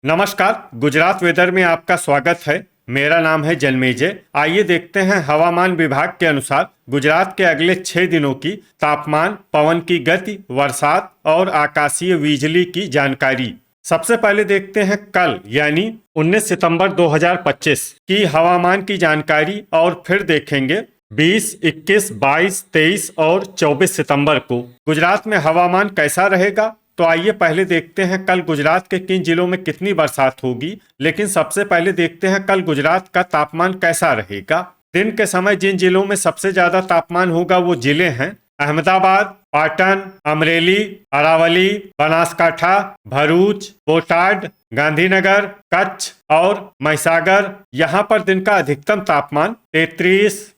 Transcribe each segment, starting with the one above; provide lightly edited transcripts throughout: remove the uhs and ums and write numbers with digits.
नमस्कार। गुजरात वेदर में आपका स्वागत है। मेरा नाम है जन्मेजय। आइए देखते हैं हवामान विभाग के अनुसार गुजरात के अगले 6 दिनों की तापमान, पवन की गति, बरसात और आकाशीय बिजली की जानकारी। सबसे पहले देखते हैं कल यानी 19 सितंबर 2025 की हवामान की जानकारी और फिर देखेंगे 20, 21, 22, 23 और 24 सितंबर को गुजरात में हवामान कैसा रहेगा। तो आइए पहले देखते हैं कल गुजरात के किन जिलों में कितनी बरसात होगी। लेकिन सबसे पहले देखते हैं कल गुजरात का तापमान कैसा रहेगा। दिन के समय जिन जिलों में सबसे ज्यादा तापमान होगा वो जिले हैं अहमदाबाद, पाटन, अमरेली, अरावली, बनासकाठा, भरूच, बोटाड, गांधीनगर, कच्छ और महिसागर। यहाँ पर दिन का अधिकतम तापमान 33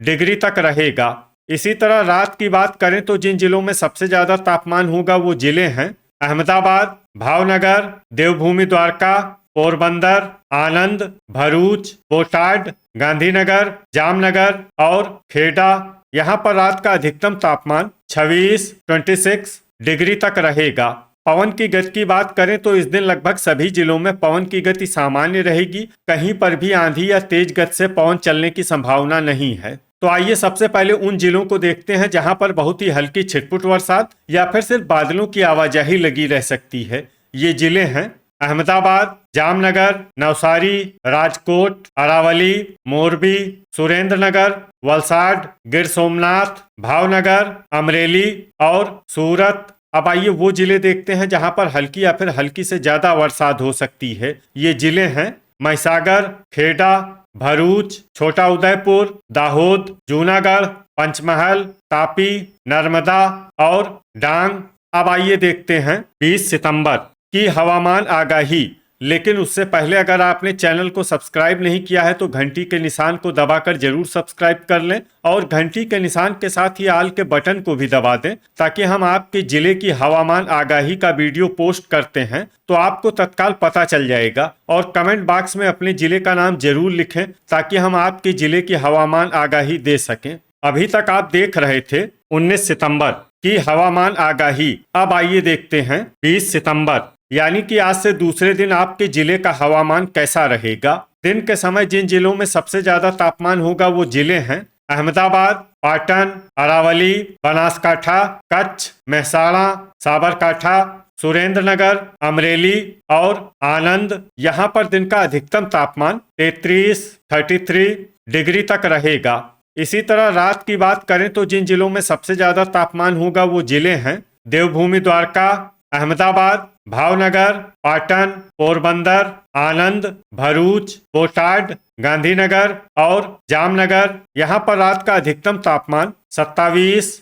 डिग्री तक रहेगा। इसी तरह रात की बात करें तो जिन जिलों में सबसे ज्यादा तापमान होगा वो जिले हैं अहमदाबाद, भावनगर, देवभूमि द्वारका, पोरबंदर, आनंद, भरूच, बोटाड, गांधीनगर, जामनगर और खेड़ा। यहाँ पर रात का अधिकतम तापमान 26 डिग्री तक रहेगा। पवन की गति की बात करें तो इस दिन लगभग सभी जिलों में पवन की गति सामान्य रहेगी। कहीं पर भी आंधी या तेज गति से पवन चलने की संभावना नहीं है। तो आइए सबसे पहले उन जिलों को देखते हैं जहां पर बहुत ही हल्की छिटपुट बरसात या फिर सिर्फ बादलों की आवाजाही लगी रह सकती है। ये जिले हैं अहमदाबाद, जामनगर, नवसारी, राजकोट, अरावली, मोरबी, सुरेंद्रनगर, वलसाड, गिर सोमनाथ, भावनगर, अमरेली और सूरत। अब आइए वो जिले देखते हैं जहां पर हल्की या फिर हल्की से ज्यादा बरसात हो सकती है। ये जिले हैं महिसागर, खेड़ा, भरूच, छोटा उदयपुर, दाहोद, जूनागढ़, पंचमहल, तापी, नर्मदा और डांग। अब आइए देखते हैं 20 सितंबर की हवामान आगाही। लेकिन उससे पहले अगर आपने चैनल को सब्सक्राइब नहीं किया है तो घंटी के निशान को दबाकर जरूर सब्सक्राइब कर लें और घंटी के निशान के साथ ही आल के बटन को भी दबा दें ताकि हम आपके जिले की हवामान आगाही का वीडियो पोस्ट करते हैं तो आपको तत्काल पता चल जाएगा। और कमेंट बॉक्स में अपने जिले का नाम जरूर लिखें ताकि हम आपके जिले की हवामान आगाही दे सकें। अभी तक आप देख रहे थे 19 सितंबर की हवामान आगाही। अब आइए देखते हैं 20 सितंबर यानी कि आज से दूसरे दिन आपके जिले का हवामान कैसा रहेगा। दिन के समय जिन जिलों में सबसे ज्यादा तापमान होगा वो जिले हैं अहमदाबाद, पाटन, अरावली, बनासकाठा, कच्छ, मेहसाणा, साबरकाठा, सुरेंद्रनगर, अमरेली और आनंद। यहाँ पर दिन का अधिकतम तापमान 33 डिग्री तक रहेगा। इसी तरह रात की बात करें तो जिन जिलों में सबसे ज्यादा तापमान होगा वो जिले हैं देवभूमि द्वारका, अहमदाबाद, भावनगर, पाटन, पोरबंदर, आनंद, भरूच, बोटाड, गांधीनगर और जामनगर। यहाँ पर रात का अधिकतम तापमान 27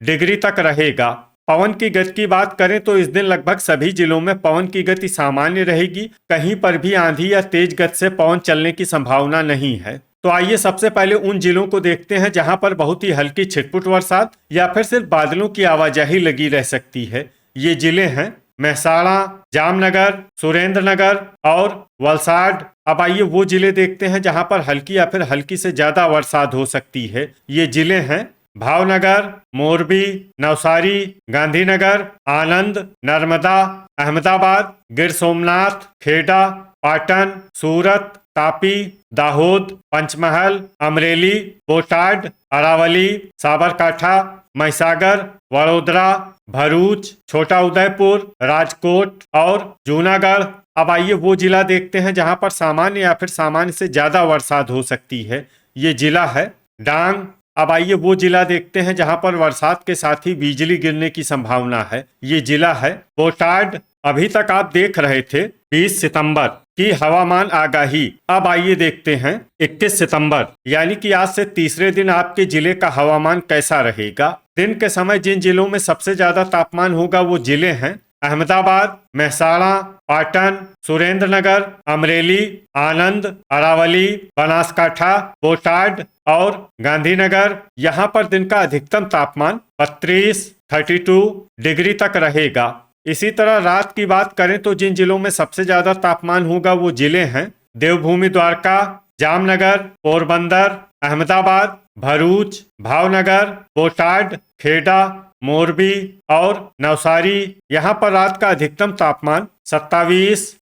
डिग्री तक रहेगा। पवन की गति की बात करें तो इस दिन लगभग सभी जिलों में पवन की गति सामान्य रहेगी। कहीं पर भी आंधी या तेज गति से पवन चलने की संभावना नहीं है। तो आइए सबसे पहले उन जिलों को देखते हैं जहां पर बहुत ही हल्की छिटपुट बरसात या फिर सिर्फ बादलों की आवाजाही लगी रह सकती है। ये जिले हैं मेहसाणा, जामनगर, सुरेंद्रनगर और वलसाड। अब आइए वो जिले देखते हैं जहां पर हल्की या फिर हल्की से ज्यादा बरसात हो सकती है। ये जिले हैं भावनगर, मोरबी, नवसारी, गांधीनगर, आनंद, नर्मदा, अहमदाबाद, गिर सोमनाथ, खेड़ा, पाटन, सूरत, तापी, दाहोद, पंचमहल, अमरेली, बोटाड, अरावली, साबरकाठा, महिसागर, वडोदरा, भरूच, छोटा उदयपुर, राजकोट और जूनागढ़। अब आइए वो जिला देखते हैं जहां पर सामान्य या फिर सामान्य से ज्यादा बरसात हो सकती है। ये जिला है डांग। अब आइए वो जिला देखते हैं जहां पर बरसात के साथ ही बिजली गिरने की संभावना है। ये जिला है बोटाड। अभी तक आप देख रहे थे 20 सितंबर की हवामान आगाही। अब आइए देखते हैं 21 सितंबर यानी कि आज से तीसरे दिन आपके जिले का हवामान कैसा रहेगा। दिन के समय जिन जिलों में सबसे ज्यादा तापमान होगा वो जिले हैं अहमदाबाद, मेहसाणा, पाटन, सुरेंद्रनगर, अमरेली, आनंद, अरावली, बनासकाठा, बोटाड और गांधीनगर। यहाँ पर दिन का अधिकतम तापमान 32 डिग्री तक रहेगा। इसी तरह रात की बात करें तो जिन जिलों में सबसे ज्यादा तापमान होगा वो जिले हैं देवभूमि द्वारका, जामनगर, पोरबंदर, अहमदाबाद, भरूच, भावनगर, बोटाड, खेड़ा मोरबी और नवसारी। यहाँ पर रात का अधिकतम तापमान 27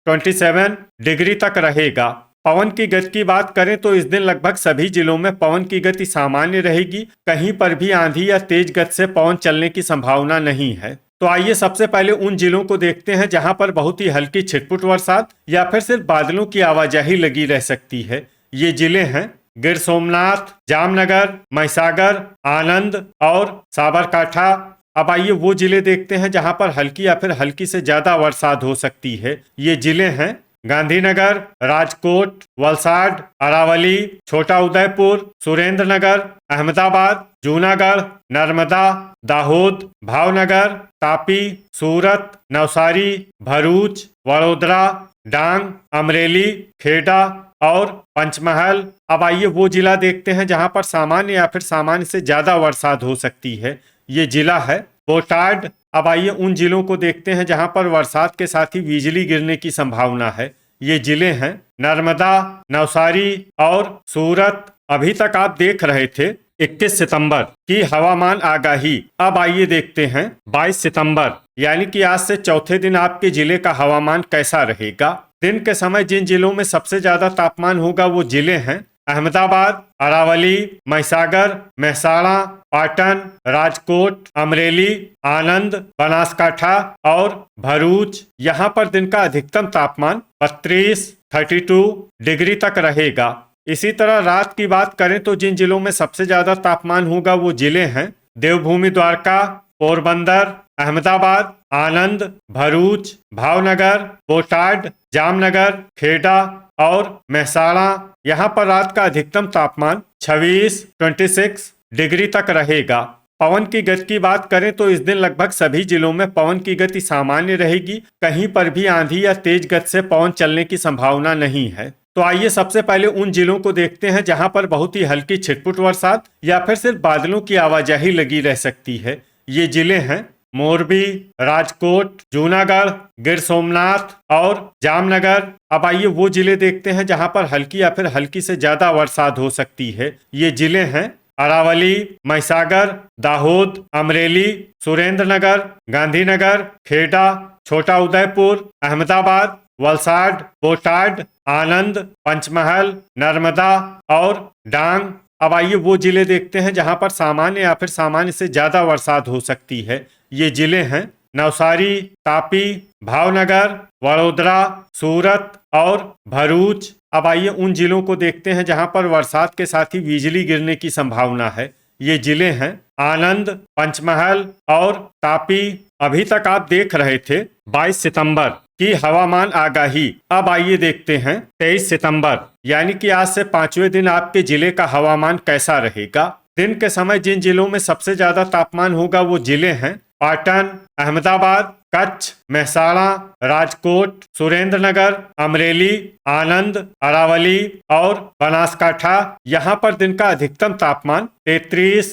डिग्री तक रहेगा। पवन की गति की बात करें तो इस दिन लगभग सभी जिलों में पवन की गति सामान्य रहेगी। कहीं पर भी आंधी या तेज गति से पवन चलने की संभावना नहीं है। तो आइए सबसे पहले उन जिलों को देखते हैं जहां पर बहुत ही हल्की छिटपुट बरसात या फिर सिर्फ बादलों की आवाजाही लगी रह सकती है। ये जिले हैं गिर सोमनाथ, जामनगर, महिसागर, आनंद और साबरकांठा। अब आइए वो जिले देखते हैं जहां पर हल्की या फिर हल्की से ज्यादा बरसात हो सकती है। ये जिले हैं गांधीनगर, राजकोट, वलसाड, अरावली, छोटा उदयपुर, सुरेंद्रनगर, अहमदाबाद, जूनागढ़, नर्मदा, दाहोद, भावनगर, तापी, सूरत, नवसारी, भरूच, वडोदरा, डांग, अमरेली, खेड़ा और पंचमहल। अब आइए वो जिला देखते हैं जहां पर सामान्य या फिर सामान्य से ज्यादा बरसात हो सकती है। ये जिला है बोटाड। अब आइए उन जिलों को देखते हैं जहां पर बरसात के साथ ही बिजली गिरने की संभावना है। ये जिले हैं नर्मदा, नवसारी और सूरत। अभी तक आप देख रहे थे 21 सितंबर की हवामान आगाही। अब आइए देखते हैं 22 सितंबर यानी कि आज से चौथे दिन आपके जिले का हवामान कैसा रहेगा। दिन के समय जिन जिलों में सबसे ज्यादा तापमान होगा वो जिले हैं अहमदाबाद, अरावली, महिसागर, महसाणा, पाटन, राजकोट, अमरेली, आनंद, बनासकांठा और भरूच। यहाँ पर दिन का अधिकतम तापमान 32 डिग्री तक रहेगा। इसी तरह रात की बात करें तो जिन जिलों में सबसे ज्यादा तापमान होगा वो जिले हैं देवभूमि द्वारका, पोरबंदर, अहमदाबाद, आनंद, भरूच, भावनगर, बोटाड, जामनगर, खेड़ा और महसाणा। यहाँ पर रात का अधिकतम तापमान 26 डिग्री तक रहेगा। पवन की गति की बात करें तो इस दिन लगभग सभी जिलों में पवन की गति सामान्य रहेगी। कहीं पर भी आंधी या तेज गति से पवन चलने की संभावना नहीं है। तो आइए सबसे पहले उन जिलों को देखते हैं जहां पर बहुत ही हल्की छिटपुट बरसात या फिर सिर्फ बादलों की आवाजाही लगी रह सकती है। ये जिले हैं मोरबी, राजकोट, जूनागढ़, गिर सोमनाथ और जामनगर। अब आइए वो जिले देखते हैं जहां पर हल्की या फिर हल्की से ज्यादा बरसात हो सकती है। ये जिले हैं अरावली, महिसागर, दाहोद, अमरेली, सुरेंद्रनगर, गांधीनगर, खेड़ा, छोटा उदयपुर, अहमदाबाद, वलसाड, बोटाड, आनंद, पंचमहल, नर्मदा और डांग। अब आइए वो जिले देखते हैं जहां पर सामान्य या फिर सामान्य से ज्यादा बरसात हो सकती है। ये जिले हैं नवसारी, तापी, भावनगर, वडोदरा, सूरत और भरूच। अब आइए उन जिलों को देखते हैं जहां पर बरसात के साथ ही बिजली गिरने की संभावना है। ये जिले हैं आनंद, पंचमहल और तापी। अभी तक आप देख रहे थे 22 सितंबर की हवामान आगाही। अब आइए देखते हैं 23 सितंबर यानी कि आज से 5वें दिन आपके जिले का हवामान कैसा रहेगा। दिन के समय जिन जिलों में सबसे ज्यादा तापमान होगा वो जिले हैं पाटन, अहमदाबाद, कच्छ, महसाणा, राजकोट, सुरेंद्रनगर, अमरेली, आनंद, अरावली और बनासकांठा। यहाँ पर दिन का अधिकतम तापमान 33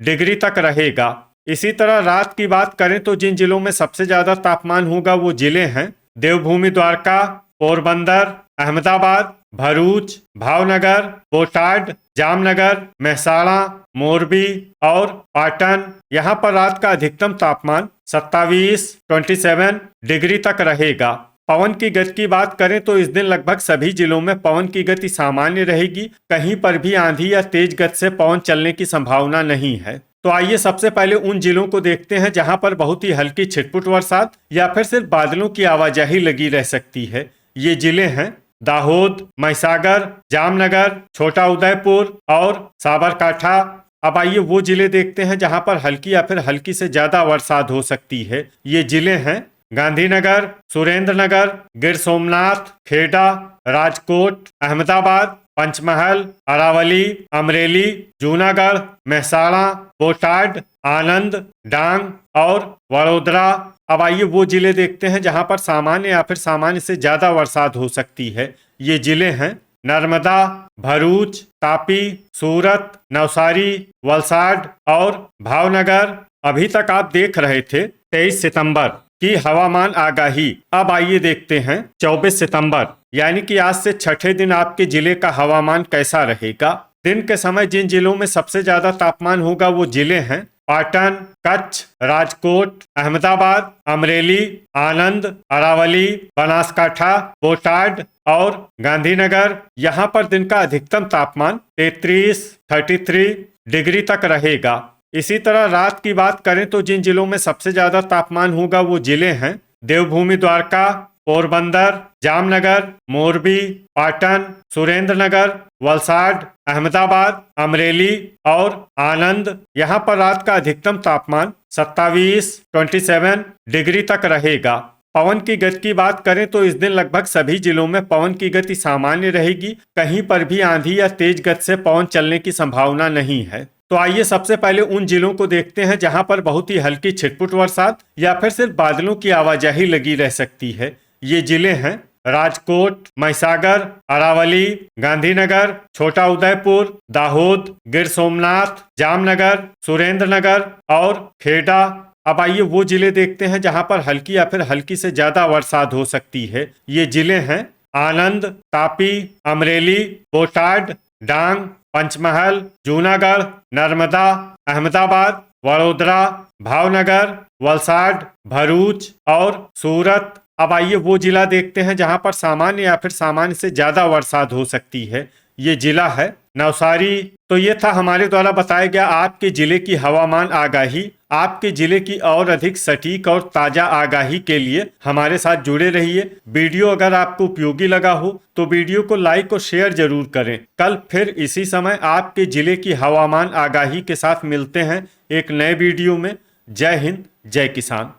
डिग्री तक रहेगा। इसी तरह रात की बात करें तो जिन जिलों में सबसे ज्यादा तापमान होगा वो जिले हैं देवभूमि द्वारका, पोरबंदर, अहमदाबाद, भरूच, भावनगर, बोटाड, जामनगर, महसाणा, मोरबी और पाटन। यहाँ पर रात का अधिकतम तापमान 27 डिग्री तक रहेगा। पवन की गति की बात करें तो इस दिन लगभग सभी जिलों में पवन की गति सामान्य रहेगी। कहीं पर भी आंधी या तेज गति से पवन चलने की संभावना नहीं है। तो आइए सबसे पहले उन जिलों को देखते हैं जहां पर बहुत ही हल्की छिटपुट बरसात या फिर सिर्फ बादलों की आवाजाही लगी रह सकती है। ये जिले हैं दाहोद, महिसागर, जामनगर, छोटा उदयपुर और साबरकांठा। अब आइए वो जिले देखते हैं जहां पर हल्की या फिर हल्की से ज्यादा बरसात हो सकती है। ये जिले हैं गांधीनगर, सुरेंद्रनगर, गिर सोमनाथ, खेड़ा, राजकोट, अहमदाबाद, पंचमहल, अरावली, अमरेली, जूनागढ़, महसाणा, बोटाड, आनंद, डांग और वडोदरा। अब आइए वो जिले देखते हैं जहां पर सामान्य या फिर सामान्य से ज्यादा बरसात हो सकती है। ये जिले हैं नर्मदा, भरूच, तापी, सूरत, नवसारी, वलसाड और भावनगर। अभी तक आप देख रहे थे 23 सितंबर की हवामान आगाही। अब आइए देखते हैं 24 सितंबर यानी कि आज से छठे दिन आपके जिले का हवामान कैसा रहेगा। दिन के समय जिन जिलों में सबसे ज्यादा तापमान होगा वो जिले हैं पाटन, कच्छ, राजकोट, अहमदाबाद, अमरेली, आनंद, अरावली, बनासकाठा, बोटाड और गांधीनगर। यहाँ पर दिन का अधिकतम तापमान 33 डिग्री तक रहेगा। इसी तरह रात की बात करें तो जिन जिलों में सबसे ज्यादा तापमान होगा वो जिले हैं देवभूमि द्वारका, पोरबंदर, जामनगर, मोरबी, पाटन, सुरेंद्रनगर, वलसाड, अहमदाबाद, अमरेली और आनंद। यहाँ पर रात का अधिकतम तापमान 27 डिग्री तक रहेगा। पवन की गति की बात करें तो इस दिन लगभग सभी जिलों में पवन की गति सामान्य रहेगी। कहीं पर भी आंधी या तेज गति से पवन चलने की संभावना नहीं है। तो आइए सबसे पहले उन जिलों को देखते हैं जहां पर बहुत ही हल्की छिटपुट बरसात या फिर सिर्फ बादलों की आवाजाही लगी रह सकती है। ये जिले हैं राजकोट, महिसागर, अरावली, गांधीनगर, छोटा उदयपुर, दाहोद, गिर सोमनाथ, जामनगर, सुरेंद्रनगर और खेड़ा। अब आइए वो जिले देखते हैं जहां पर हल्की या फिर हल्की से ज्यादा बरसात हो सकती है। ये जिले हैं आनंद, तापी, अमरेली, बोटाड, डांग, पंचमहल, जूनागढ़, नर्मदा, अहमदाबाद, वडोदरा, भावनगर, वलसाड, भरूच और सूरत। अब आइए वो जिला देखते हैं जहां पर सामान्य या फिर सामान्य से ज्यादा बरसात हो सकती है। ये जिला है नवसारी। तो ये था हमारे द्वारा बताया गया आपके जिले की हवामान आगाही। आपके जिले की और अधिक सटीक और ताजा आगाही के लिए हमारे साथ जुड़े रहिए। वीडियो अगर आपको उपयोगी लगा हो तो वीडियो को लाइक और शेयर जरूर करें। कल फिर इसी समय आपके जिले की हवामान आगाही के साथ मिलते हैं एक नए वीडियो में। जय हिंद, जय किसान।